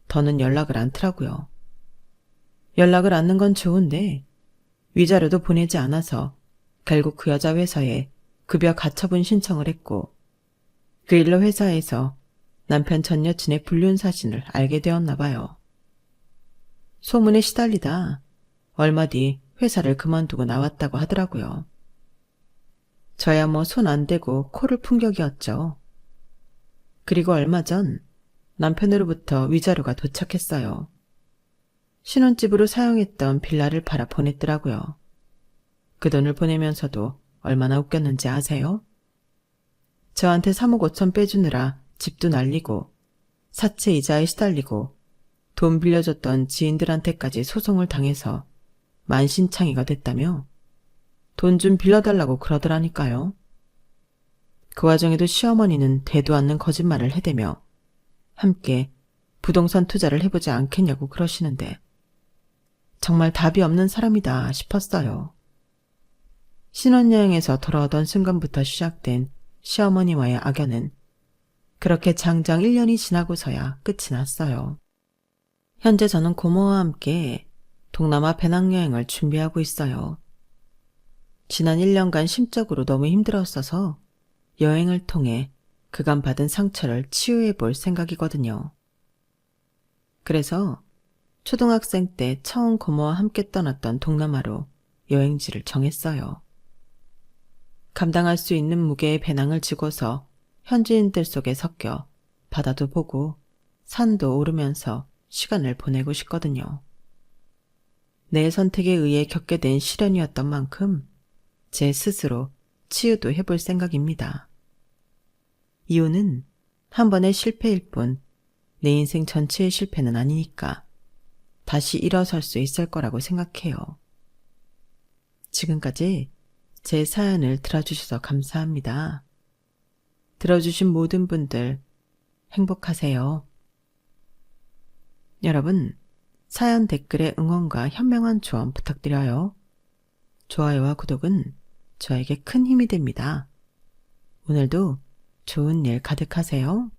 더는 연락을 않더라고요. 연락을 않는 건 좋은데 위자료도 보내지 않아서 결국 그 여자 회사에 급여 가처분 신청을 했고, 그 일로 회사에서 남편 전 여친의 불륜 사실을 알게 되었나 봐요. 소문에 시달리다 얼마 뒤 회사를 그만두고 나왔다고 하더라고요. 저야 뭐 손 안 대고 코를 푼 격이었죠. 그리고 얼마 전 남편으로부터 위자료가 도착했어요. 신혼집으로 사용했던 빌라를 팔아 보냈더라고요. 그 돈을 보내면서도 얼마나 웃겼는지 아세요? 저한테 3억 5천 빼주느라 집도 날리고 사채 이자에 시달리고 돈 빌려줬던 지인들한테까지 소송을 당해서 만신창이가 됐다며 돈 좀 빌려달라고 그러더라니까요. 그 와중에도 시어머니는 대도 않는 거짓말을 해대며 함께 부동산 투자를 해보지 않겠냐고 그러시는데, 정말 답이 없는 사람이다 싶었어요. 신혼여행에서 돌아오던 순간부터 시작된 시어머니와의 악연은 그렇게 장장 1년이 지나고서야 끝이 났어요. 현재 저는 고모와 함께 동남아 배낭여행을 준비하고 있어요. 지난 1년간 심적으로 너무 힘들었어서 여행을 통해 그간 받은 상처를 치유해 볼 생각이거든요. 그래서 초등학생 때 처음 고모와 함께 떠났던 동남아로 여행지를 정했어요. 감당할 수 있는 무게의 배낭을 지고서 현지인들 속에 섞여 바다도 보고 산도 오르면서 시간을 보내고 싶거든요. 내 선택에 의해 겪게 된 시련이었던 만큼 제 스스로 치유도 해볼 생각입니다. 이혼은 한 번의 실패일 뿐 내 인생 전체의 실패는 아니니까 다시 일어설 수 있을 거라고 생각해요. 지금까지 제 사연을 들어주셔서 감사합니다. 들어주신 모든 분들 행복하세요. 여러분, 사연 댓글에 응원과 현명한 조언 부탁드려요. 좋아요와 구독은 저에게 큰 힘이 됩니다. 오늘도 좋은 일 가득하세요.